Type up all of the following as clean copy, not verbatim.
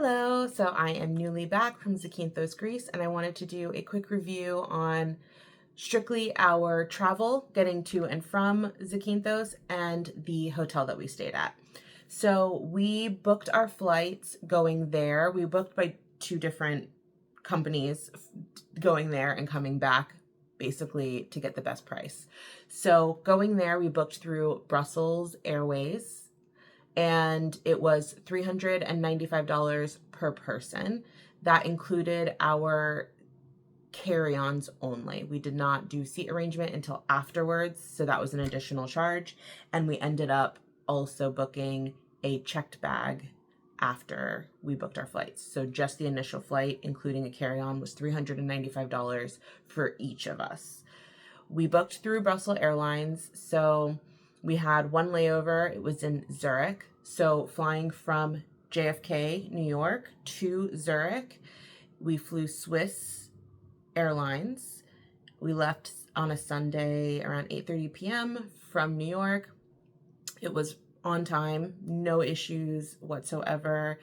Hello, so I am newly back from Zakynthos, Greece, and I wanted to do a quick review on strictly our travel getting to and from Zakynthos and the hotel that we stayed at. So we booked our flights going there. We booked by two different companies going there and coming back basically to get the best price. So going there, we booked through Brussels Airways, and it was $395 per person. That included our carry-ons only. We did not do seat arrangement until afterwards, so that was an additional charge. And we ended up also booking a checked bag after we booked our flights. So just the initial flight, including a carry-on, was $395 for each of us. We booked through Brussels Airlines, so we had one layover. It was in Zurich. So flying from JFK, New York to Zurich, we flew Swiss Airlines. We left on a Sunday around 8:30 p.m. from New York. It was on time, no issues whatsoever.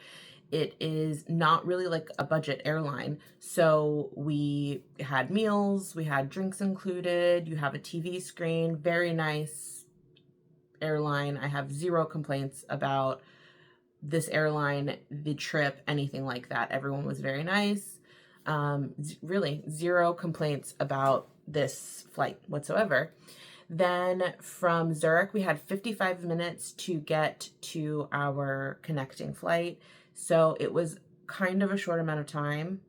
It is not really like a budget airline. So we had meals, we had drinks included, you have a TV screen, very nice airline. I have zero complaints about this airline, the trip, anything like that. Everyone was very nice. Really zero complaints about this flight whatsoever. Then from Zurich, we had 55 minutes to get to our connecting flight. So it was kind of a short amount of time.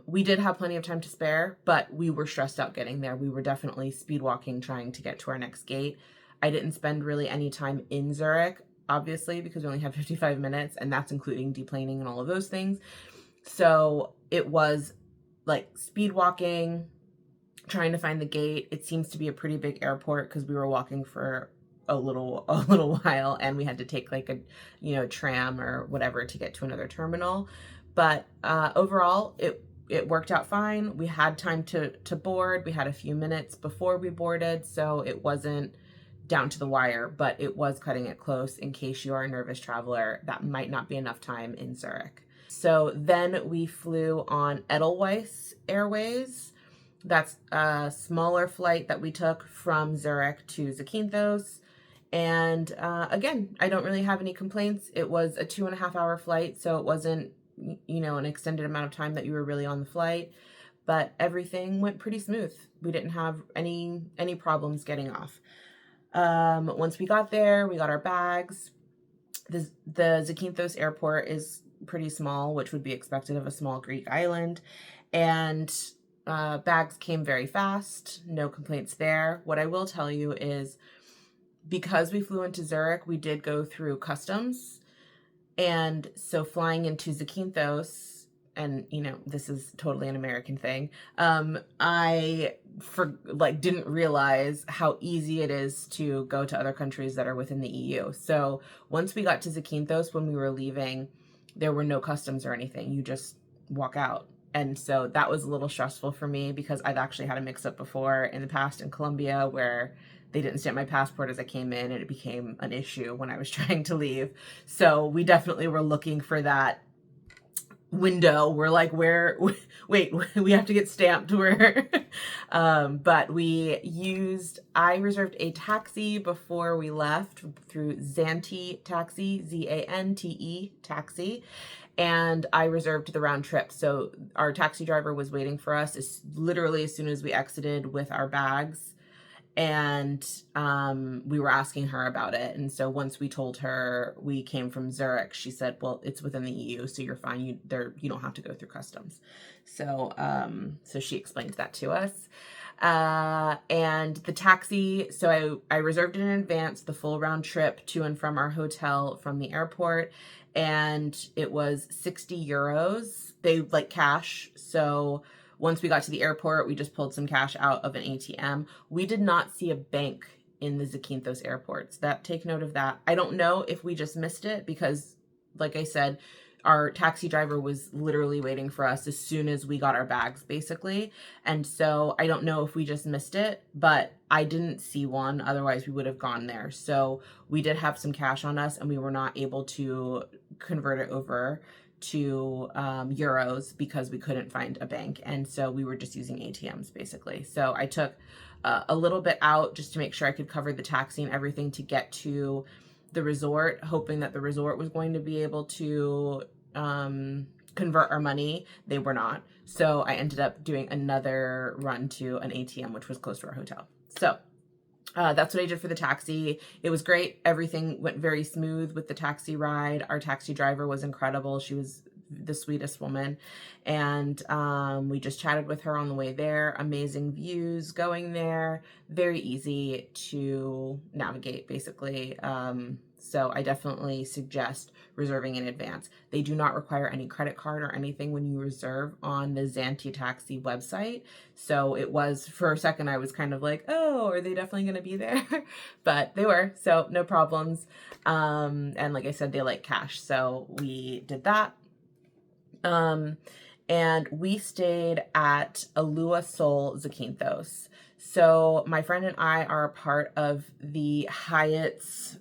We did have plenty of time to spare, but we were stressed out getting there. We were definitely speed walking, trying to get to our next gate. I didn't spend really any time in Zurich, obviously, because we only had 55 minutes, and that's including deplaning and all of those things. So it was like speed walking, trying to find the gate. It seems to be a pretty big airport because we were walking for a little while, and we had to take like a tram or whatever to get to another terminal. But overall, it worked out fine. We had time to board. We had a few minutes before we boarded, so it wasn't down to the wire, but it was cutting it close in case you are a nervous traveler. That might not be enough time in Zurich. So then we flew on Edelweiss Airways. That's a smaller flight that we took from Zurich to Zakinthos. And again, I don't really have any complaints. It was a 2.5-hour flight, so it wasn't, an extended amount of time that you were really on the flight, but everything went pretty smooth. We didn't have any problems getting off. Once we got there, we got our bags. The Zakinthos airport is pretty small, which would be expected of a small Greek island, and bags came very fast. No complaints there. What I will tell you is, because we flew into Zurich, we did go through customs, and so flying into Zakinthos, and this is totally an American thing, I didn't realize how easy it is to go to other countries that are within the EU. So once we got to Zakinthos, when we were leaving, there were no customs or anything. You just walk out. And so that was a little stressful for me because I've actually had a mix-up before in the past in Colombia where they didn't stamp my passport as I came in, and it became an issue when I was trying to leave. So we definitely were looking for that window. We're like, wait, we have to get stamped where but I reserved a taxi before we left through Zante Taxi, Zante Taxi, and I reserved the round trip. So our taxi driver was waiting for us literally as soon as we exited with our bags. And we were asking her about it. And so once we told her we came from Zurich, she said, well, it's within the EU, so you're fine. You don't have to go through customs. So so she explained that to us. And the taxi, so I reserved it in advance, the full round trip to and from our hotel from the airport. And it was 60 euros. They like cash. So once we got to the airport, we just pulled some cash out of an ATM. We did not see a bank in the Zakinthos airport. So take note of that. I don't know if we just missed it because, like I said, our taxi driver was literally waiting for us as soon as we got our bags, basically. And so I don't know if we just missed it, but I didn't see one. Otherwise, we would have gone there. So we did have some cash on us, and we were not able to convert it over to euros because we couldn't find a bank. And so we were just using ATMs basically. So I took a little bit out just to make sure I could cover the taxi and everything to get to the resort, hoping that the resort was going to be able to convert our money. They were not. So I ended up doing another run to an ATM, which was close to our hotel. So that's what I did for the taxi. It was great. Everything went very smooth with the taxi ride. Our taxi driver was incredible. She was the sweetest woman. And we just chatted with her on the way there. Amazing views going there. Very easy to navigate, basically. So I definitely suggest reserving in advance. They do not require any credit card or anything when you reserve on the Zanti Taxi website. So it was, for a second, I was kind of like, oh, are they definitely going to be there? But they were, so no problems. And like I said, they like cash. So we did that. And we stayed at AluaSoul Zakynthos. So my friend and I are a part of the Hyatt's,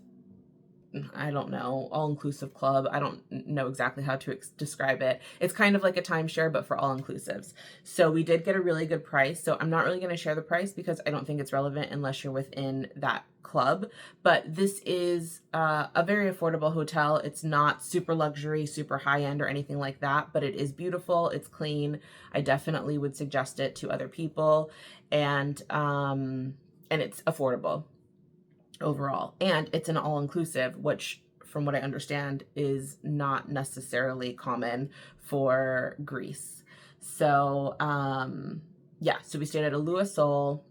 I don't know, all-inclusive club. I don't know exactly how to describe it. It's kind of like a timeshare, but for all-inclusives. So we did get a really good price. So I'm not really going to share the price because I don't think it's relevant unless you're within that club. But this is a very affordable hotel. It's not super luxury, super high-end or anything like that, but it is beautiful. It's clean. I definitely would suggest it to other people. And it's affordable overall, and it's an all-inclusive, which from what I understand is not necessarily common for Greece. So yeah, so we stayed at AluaSoul.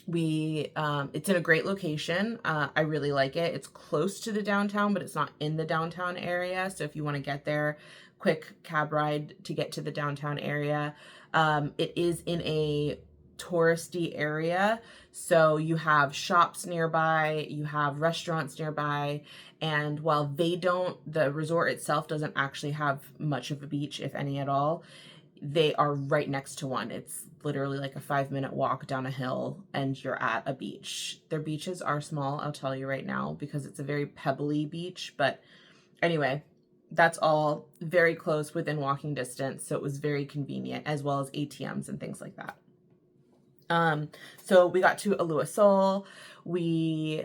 It's in a great location. I really like it. It's close to the downtown, but it's not in the downtown area. So if you want to get there, quick cab ride to get to the downtown area. It is in a touristy area, so you have shops nearby, you have restaurants nearby, and while the resort itself doesn't actually have much of a beach, if any at all, they are right next to one. It's literally like a 5-minute walk down a hill and you're at a beach. Their beaches are small, I'll tell you right now, because it's a very pebbly beach, but anyway, that's all very close within walking distance, so it was very convenient, as well as ATMs and things like that. So we got to AluaSoul, we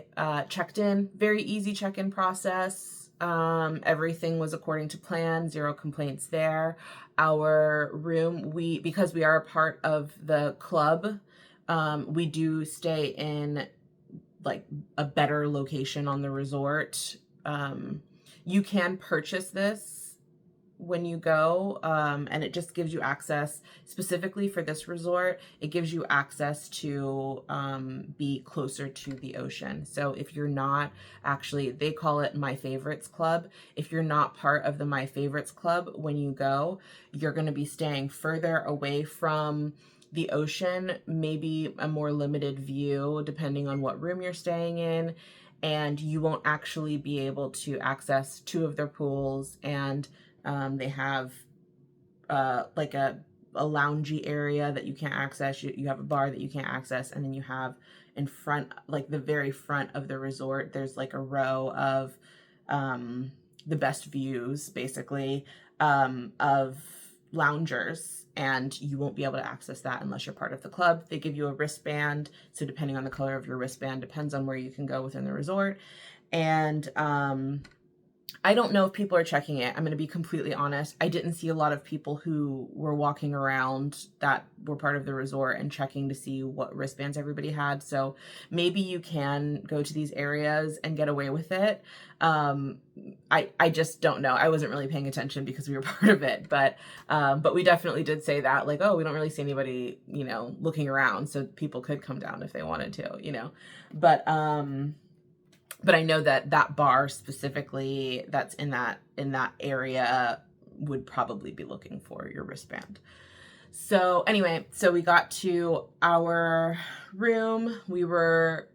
checked in, very easy check-in process. Everything was according to plan, 0 complaints there. Our room, because we are a part of the club, we do stay in like a better location on the resort. You can purchase this when you go, and it just gives you access specifically for this resort. It gives you access to be closer to the ocean. So if you're not actually, they call it My Favorites Club. If you're not part of the My Favorites Club, when you go, you're going to be staying further away from the ocean, maybe a more limited view depending on what room you're staying in, and you won't actually be able to access 2 of their pools, and they have like a loungy area that you can't access. You have a bar that you can't access, and then you have in front, like the very front of the resort, there's like a row of the best views, basically, of loungers, and you won't be able to access that unless you're part of the club. They give you a wristband, so depending on the color of your wristband depends on where you can go within the resort. And I don't know if people are checking it. I'm going to be completely honest. I didn't see a lot of people who were walking around that were part of the resort and checking to see what wristbands everybody had. So maybe you can go to these areas and get away with it. I just don't know. I wasn't really paying attention because we were part of it, but we definitely did say that, like, oh, we don't really see anybody, looking around, so people could come down if they wanted to, but I know that bar specifically that's in that area would probably be looking for your wristband. So anyway, so we got to our room. We were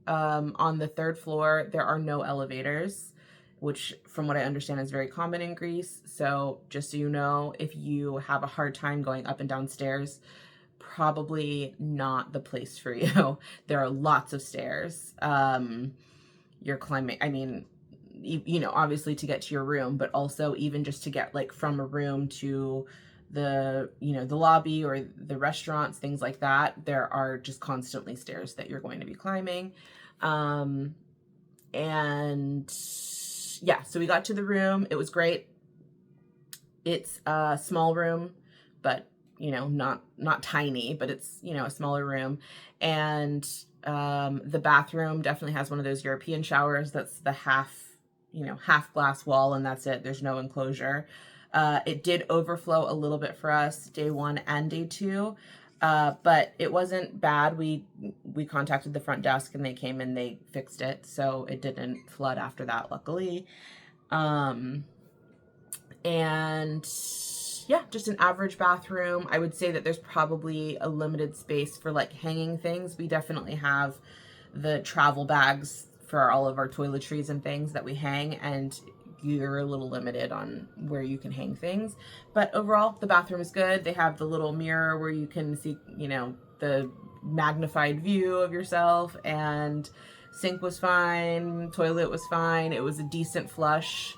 on the 3rd floor. There are no elevators, which from what I understand is very common in Greece. So just so you know, if you have a hard time going up and down stairs, probably not the place for you. There are lots of stairs. You're climbing, you know, obviously to get to your room, but also even just to get like from a room to the, you know, the lobby or the restaurants, things like that, there are just constantly stairs that you're going to be climbing. And yeah, so we got to the room. It was great. It's a small room, but you know, not tiny, but it's, you know, a smaller room. And the bathroom definitely has one of those European showers that's the half glass wall, and that's it. There's no enclosure. It did overflow a little bit for us day 1 and day 2. But it wasn't bad. We contacted the front desk and they came and they fixed it. So it didn't flood after that, luckily. And yeah, just an average bathroom. I would say that there's probably a limited space for like hanging things. We definitely have the travel bags for all of our toiletries and things that we hang, and you're a little limited on where you can hang things. But overall, the bathroom is good. They have the little mirror where you can see, you know, the magnified view of yourself, and sink was fine, toilet was fine. It was a decent flush.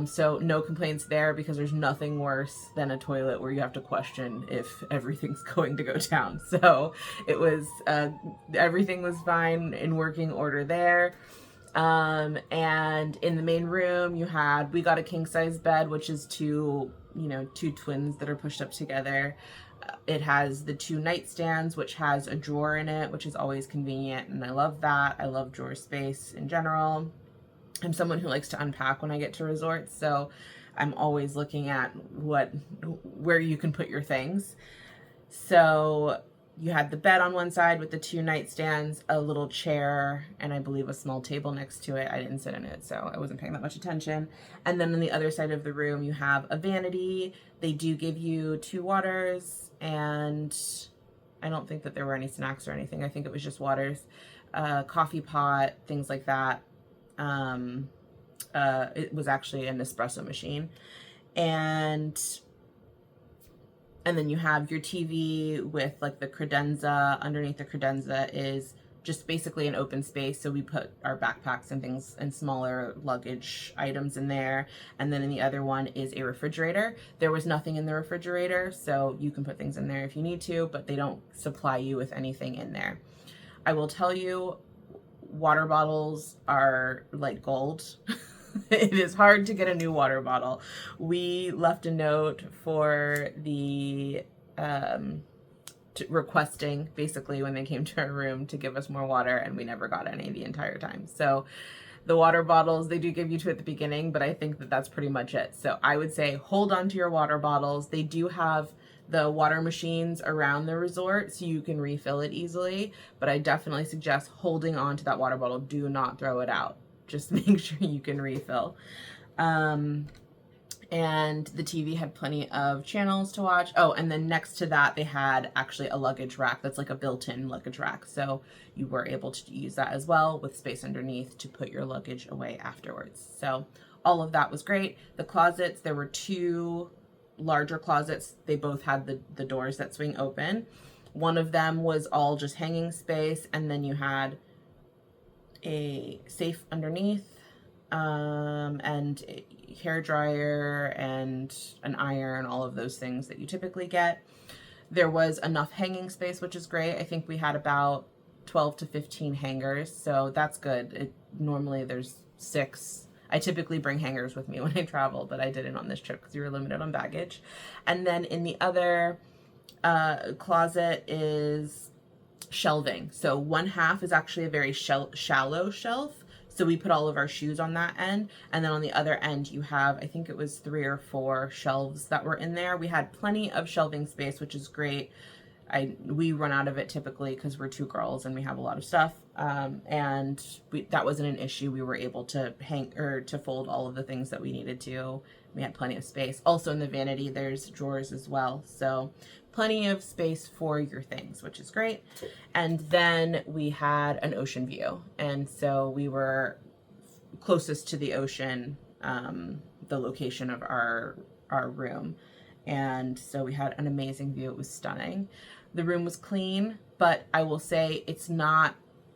So no complaints there, because there's nothing worse than a toilet where you have to question if everything's going to go down. So it was, everything was fine, in working order there. And in the main room we got a king size bed, which is two twins that are pushed up together. It has the 2 nightstands, which has a drawer in it, which is always convenient. And I love that. I love drawer space in general. I'm someone who likes to unpack when I get to resorts, so I'm always looking at where you can put your things. So you had the bed on one side with the 2 nightstands, a little chair, and I believe a small table next to it. I didn't sit in it, so I wasn't paying that much attention. And then on the other side of the room, you have a vanity. They do give you 2 waters, and I don't think that there were any snacks or anything. I think it was just waters, coffee pot, things like that. It was actually an espresso machine. And then you have your TV with like the credenza. Underneath the credenza is just basically an open space. So we put our backpacks and things and smaller luggage items in there. And then in the other one is a refrigerator. There was nothing in the refrigerator, so you can put things in there if you need to, but they don't supply you with anything in there. I will tell you, water bottles are like gold. It is hard to get a new water bottle. We left a note for the requesting, basically, when they came to our room to give us more water, and we never got any the entire time. So the water bottles, they do give you 2 at the beginning, but I think that that's pretty much it. So I would say hold on to your water bottles. They do have the water machines around the resort, so you can refill it easily, but I definitely suggest holding on to that water bottle. Do not throw it out. Just make sure you can refill. And the TV had plenty of channels to watch. Oh, and then next to that, they had actually a luggage rack that's like a built-in luggage rack. So you were able to use that as well, with space underneath to put your luggage away afterwards. So all of that was great. The closets, there were 2 larger closets. They both had the doors that swing open. One of them was all just hanging space, and then you had a safe underneath, and a hair dryer and an iron, all of those things that you typically get. There was enough hanging space, which is great. I think we had about 12 to 15 hangers, so that's good. Normally there's 6. I typically bring hangers with me when I travel, but I didn't on this trip because we were limited on baggage. And then in the other closet is shelving. So one half is actually a very shallow shelf. So we put all of our shoes on that end. And then on the other end, you have, I think it was 3 or 4 shelves that were in there. We had plenty of shelving space, which is great. We run out of it typically because we're 2 girls and we have a lot of stuff. And that wasn't an issue. We were able to to fold all of the things that we needed to. We had plenty of space. Also in the vanity, there's drawers as well. So plenty of space for your things, which is great. And then we had an ocean view. And so we were closest to the ocean, the location of our room. And so we had an amazing view. It was stunning. The room was clean, but I will say it's not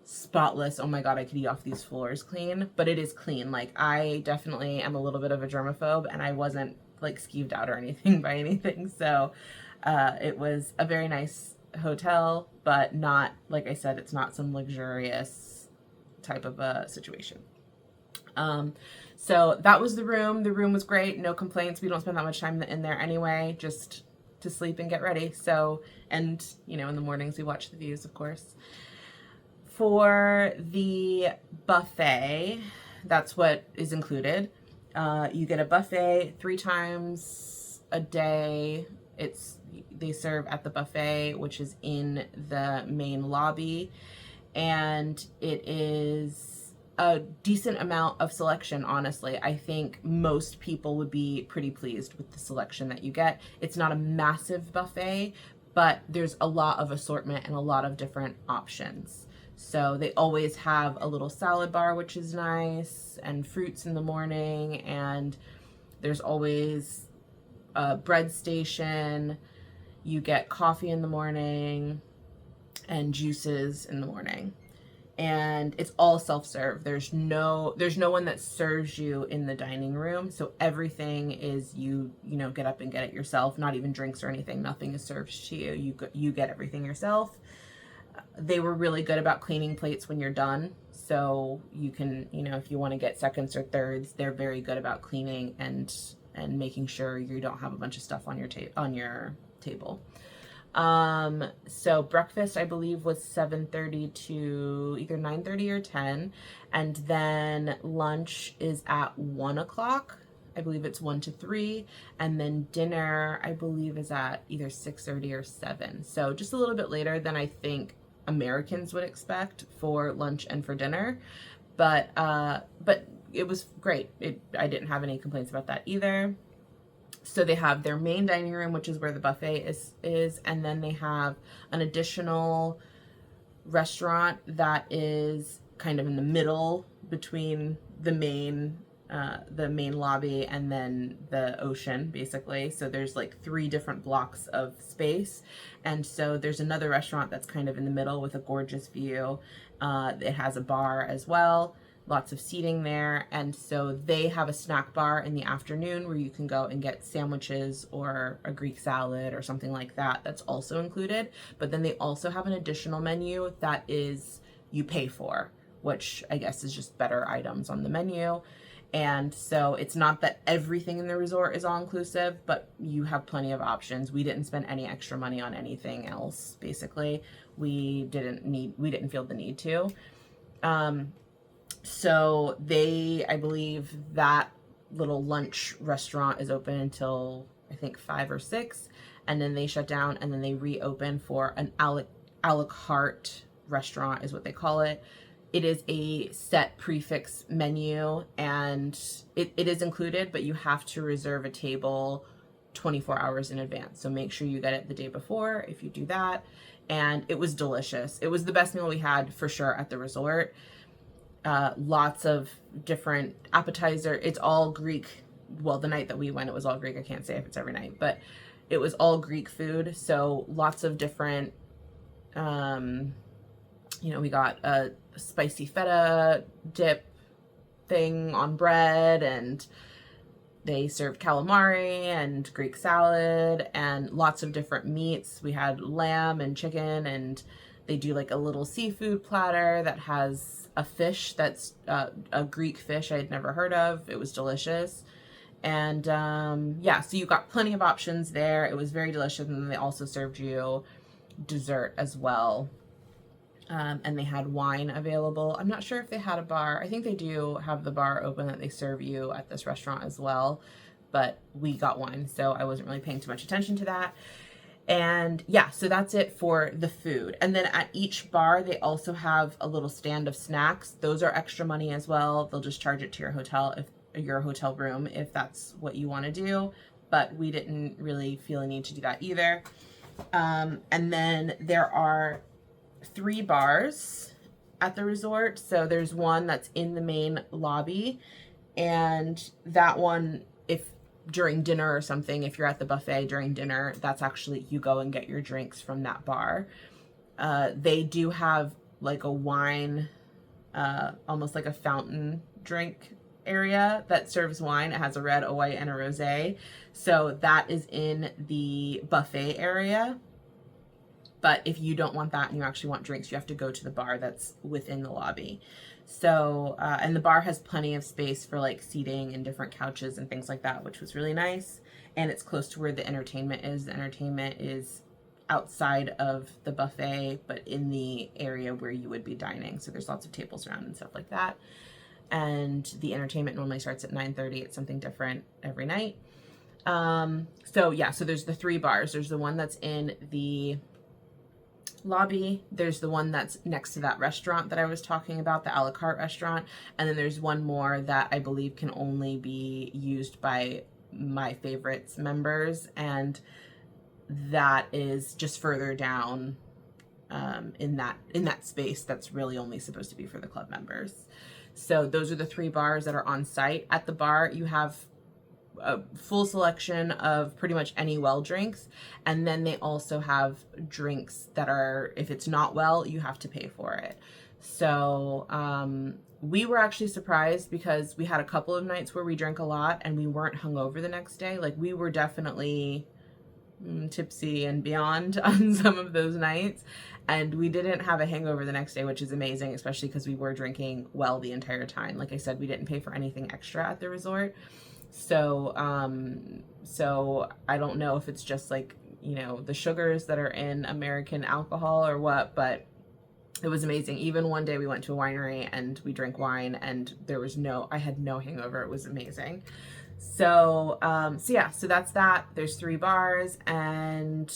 spotless. Oh my God, I could eat off these floors clean, but it is clean. Like, I definitely am a little bit of a germaphobe, and I wasn't like skeeved out or anything by anything. So it was a very nice hotel, but not, like I said, it's not some luxurious type of a situation. So that was the room. The room was great. No complaints. We don't spend that much time in there anyway, just to sleep and get ready. So, and you know, in the mornings we watch the views, of course. For the buffet, that's what is included. You get a buffet 3 times a day. They serve at the buffet, which is in the main lobby, and it is a decent amount of selection, honestly. I think most people would be pretty pleased with the selection that you get. It's not a massive buffet, but there's a lot of assortment and a lot of different options. So they always have a little salad bar, which is nice, and fruits in the morning, and there's always a bread station. You get coffee in the morning and juices in the morning. And it's all self-serve. There's no one that serves you in the dining room. So everything is you know, get up and get it yourself. Not even drinks or anything. Nothing is served to you. You get everything yourself. They were really good about cleaning plates when you're done. So you can, you know, if you want to get seconds or thirds, they're very good about cleaning and making sure you don't have a bunch of stuff on your table. So breakfast, I believe, was 7:30 to either 9:30 or 10. And then lunch is at 1 o'clock. I believe it's 1 to 3. And then dinner, I believe, is at either 6:30 or 7. So just a little bit later than I think Americans would expect for lunch and for dinner. But it was great. I didn't have any complaints about that either. So they have their main dining room, which is where the buffet is, and then they have an additional restaurant that is kind of in the middle between the main lobby and then the ocean, basically. So there's like 3 different blocks of space, and so there's another restaurant that's kind of in the middle with a gorgeous view. It has a bar as well. Lots of seating there, and so they have a snack bar in the afternoon where you can go and get sandwiches or a Greek salad or something like that. That's also included, but then they also have an additional menu that is you pay for, which I guess is just better items on the menu. And so it's not that everything in the resort is all inclusive, but you have plenty of options. We didn't spend any extra money on anything else. Basically, we didn't feel the need to. So I believe that little lunch restaurant is open until I think 5 or 6, and then they shut down, and then they reopen for an a la carte restaurant is what they call it. It is a set prefix menu, and it is included, but you have to reserve a table 24 hours in advance. So make sure you get it the day before if you do that. And it was delicious. It was the best meal we had for sure at the resort. Lots of different appetizer. It's all Greek. Well, the night that we went, it was all Greek. I can't say if it's every night, but it was all Greek food. So lots of different, we got a spicy feta dip thing on bread, and they served calamari and Greek salad and lots of different meats. We had lamb and chicken, and they do like a little seafood platter that has a fish that's a Greek fish I had never heard of. It was delicious. And so you got plenty of options there. It was very delicious. And then they also served you dessert as well. And they had wine available. I'm not sure if they had a bar. I think they do have the bar open that they serve you at this restaurant as well. But we got wine, so I wasn't really paying too much attention to that. And yeah, so that's it for the food. And then at each bar, they also have a little stand of snacks. Those are extra money as well. They'll just charge it to your hotel room if that's what you want to do. But we didn't really feel a need to do that either. And then there are 3 bars at the resort. So there's one that's in the main lobby, and that one, if during dinner or something, if you're at the buffet during dinner, that's actually, you go and get your drinks from that bar. They do have like a wine, almost like a fountain drink area that serves wine. It has a red, a white, and a rosé. So that is in the buffet area. But if you don't want that and you actually want drinks, you have to go to the bar that's within the lobby. So, and the bar has plenty of space for like seating and different couches and things like that, which was really nice. And it's close to where the entertainment is. The entertainment is outside of the buffet, but in the area where you would be dining. So there's lots of tables around and stuff like that. And the entertainment normally starts at 9:30. It's something different every night. So yeah, so there's the 3 bars. There's the one that's in the lobby. There's the one that's next to that restaurant that I was talking about, the a la carte restaurant. And then there's one more that I believe can only be used by my favorites members. And that is just further down in that space that's really only supposed to be for the club members. So those are the 3 bars that are on site. At the bar, you have a full selection of pretty much any well drinks. And then they also have drinks that are, if it's not well, you have to pay for it. So we were actually surprised because we had a couple of nights where we drank a lot and we weren't hungover the next day. Like we were definitely tipsy and beyond on some of those nights, and we didn't have a hangover the next day, which is amazing, especially because we were drinking well the entire time. Like I said, we didn't pay for anything extra at the resort. So so I don't know if it's just like, you know, the sugars that are in American alcohol or what, but it was amazing. Even one day we went to a winery and we drank wine and I had no hangover. It was amazing. So, so yeah, so that's that. There's 3 bars and,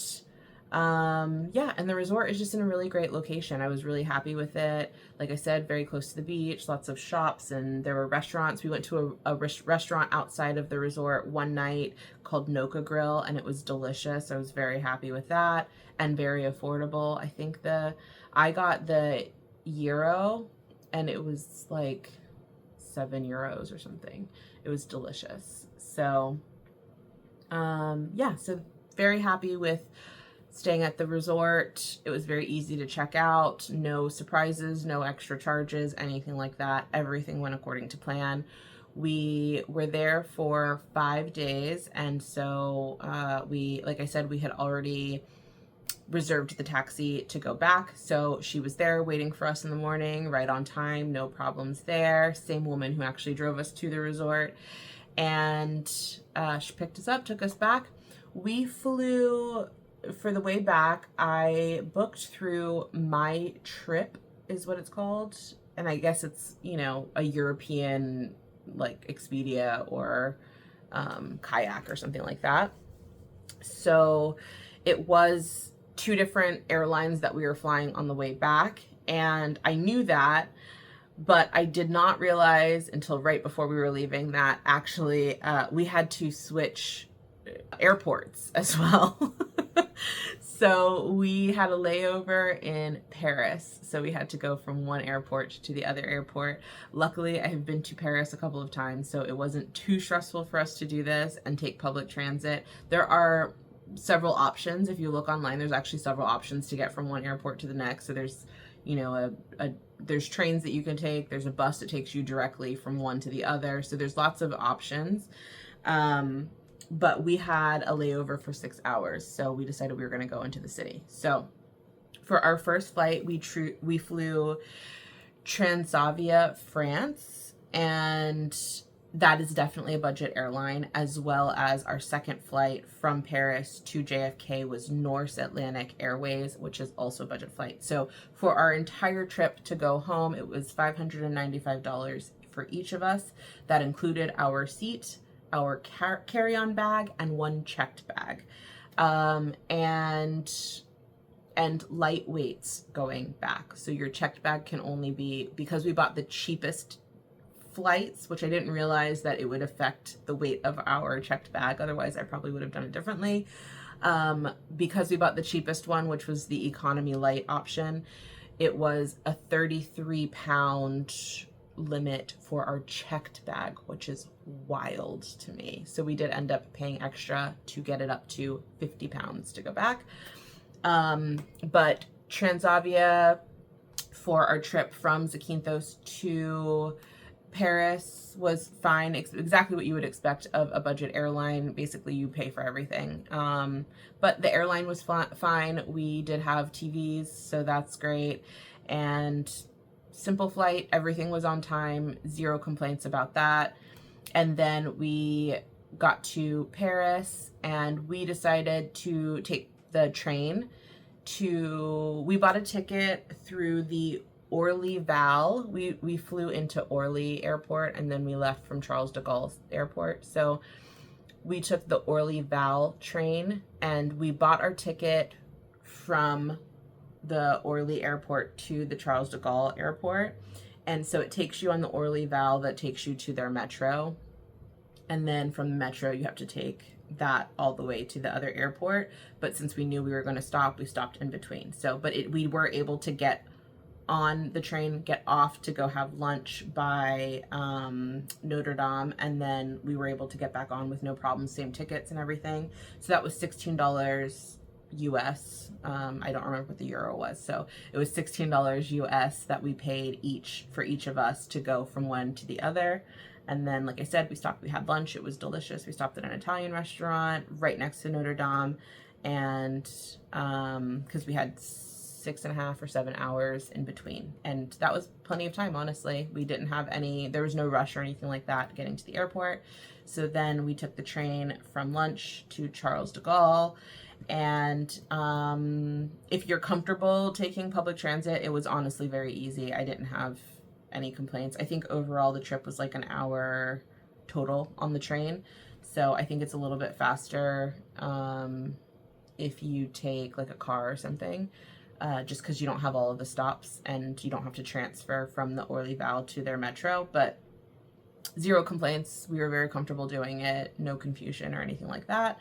yeah, and the resort is just in a really great location. I was really happy with it. Like I said, very close to the beach, lots of shops, and there were restaurants. We went to a restaurant outside of the resort one night called Noka Grill, and it was delicious. I was very happy with that and very affordable. I think I got the gyro and it was like €7 or something. It was delicious. So, yeah, so very happy with staying at the resort. It was very easy to check out, no surprises, no extra charges, anything like that. Everything went according to plan. We were there for 5 days, and so like I said, we had already reserved the taxi to go back. So she was there waiting for us in the morning, right on time, no problems there. Same woman who actually drove us to the resort. And she picked us up, took us back. We flew, for the way back, I booked through My Trip is what it's called. And I guess it's, you know, a European like Expedia or Kayak or something like that. So it was 2 different airlines that we were flying on the way back. And I knew that, but I did not realize until right before we were leaving that actually we had to switch airports as well. So we had a layover in Paris. So we had to go from one airport to the other airport. Luckily, I have been to Paris a couple of times, so it wasn't too stressful for us to do this and take public transit. There are several options. If you look online, there's actually several options to get from one airport to the next. So there's, you know, there's trains that you can take. There's a bus that takes you directly from one to the other. So there's lots of options. But we had a layover for 6 hours. So we decided we were going to go into the city. So for our first flight, we flew Transavia, France, and that is definitely a budget airline, as well as our second flight from Paris to JFK was North Atlantic Airways, which is also a budget flight. So for our entire trip to go home, it was $595 for each of us. That included our seat, our carry-on bag, and 1 checked bag. And light weights going back. So your checked bag can only be, because we bought the cheapest flights, which I didn't realize that it would affect the weight of our checked bag. Otherwise, I probably would have done it differently. Because we bought the cheapest one, which was the economy light option, it was a 33-pound limit for our checked bag, which is wild to me. So we did end up paying extra to get it up to 50 pounds to go back. But Transavia for our trip from Zakinthos to Paris was fine, exactly what you would expect of a budget airline. Basically, you pay for everything. But the airline was fine. We did have TVs, so that's great. And simple flight, everything was on time, zero complaints about that. And then we got to Paris and we decided to take the train we bought a ticket through the Orly Val. We flew into Orly Airport and then we left from Charles de Gaulle Airport. So we took the Orly Val train and we bought our ticket from the Orly Airport to the Charles de Gaulle Airport. And so it takes you on the Orly Val that takes you to their metro. And then from the metro, you have to take that all the way to the other airport. But since we knew we were going to stop, we stopped in between. So, but we were able to get on the train, get off to go have lunch by Notre Dame. And then we were able to get back on with no problem, same tickets and everything. So that was $16 US. I don't remember what the euro was. So it was $16 US that we paid for each of us to go from one to the other. And then, like I said, we had lunch. It was delicious. We stopped at an Italian restaurant right next to Notre Dame. And because we had 6.5 or 7 hours in between. And that was plenty of time, honestly. We didn't have there was no rush or anything like that getting to the airport. So then we took the train from lunch to Charles de Gaulle. And if you're comfortable taking public transit, it was honestly very easy. I didn't have any complaints. I think overall the trip was like an hour total on the train. So I think it's a little bit faster if you take like a car or something, just because you don't have all of the stops and you don't have to transfer from the Orly Val to their metro. But zero complaints. We were very comfortable doing it. No confusion or anything like that.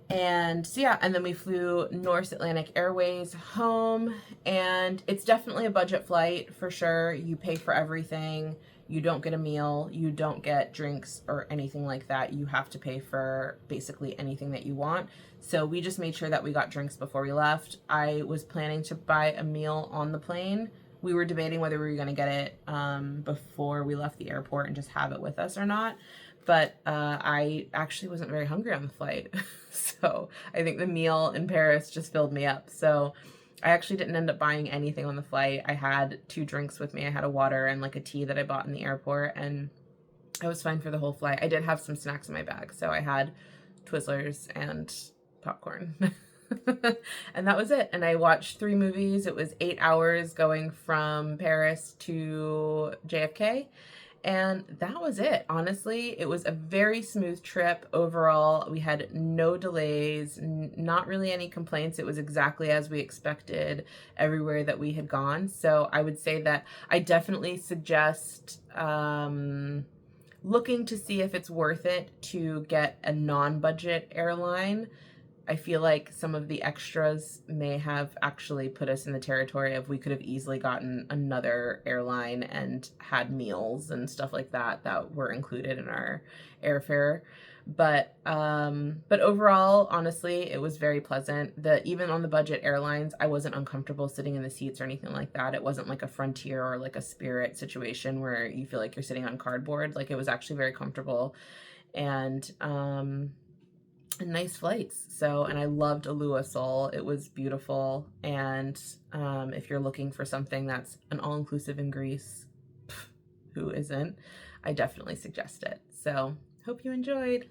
And so yeah, and then we flew North Atlantic Airways home, and it's definitely a budget flight for sure. You pay for everything. You don't get a meal. You don't get drinks or anything like that. You have to pay for basically anything that you want. So we just made sure that we got drinks before we left. I was planning to buy a meal on the plane. We were debating whether we were going to get it before we left the airport and just have it with us or not. But I actually wasn't very hungry on the flight. So I think the meal in Paris just filled me up. So I actually didn't end up buying anything on the flight. I had 2 drinks with me. I had a water and like a tea that I bought in the airport, and I was fine for the whole flight. I did have some snacks in my bag. So I had Twizzlers and popcorn. And that was it. And I watched 3 movies. It was 8 hours going from Paris to JFK. And that was it. Honestly, it was a very smooth trip overall. We had no delays, not really any complaints. It was exactly as we expected everywhere that we had gone. So I would say that I definitely suggest looking to see if it's worth it to get a non-budget airline. I feel like some of the extras may have actually put us in the territory of we could have easily gotten another airline and had meals and stuff like that that were included in our airfare. But overall, honestly, it was very pleasant. Even on the budget airlines, I wasn't uncomfortable sitting in the seats or anything like that. It wasn't like a Frontier or like a Spirit situation where you feel like you're sitting on cardboard. Like, it was actually very comfortable and nice flights. So, and I loved AluaSoul. It was beautiful. And if you're looking for something that's an all-inclusive in Greece, who isn't? I definitely suggest it. So, hope you enjoyed.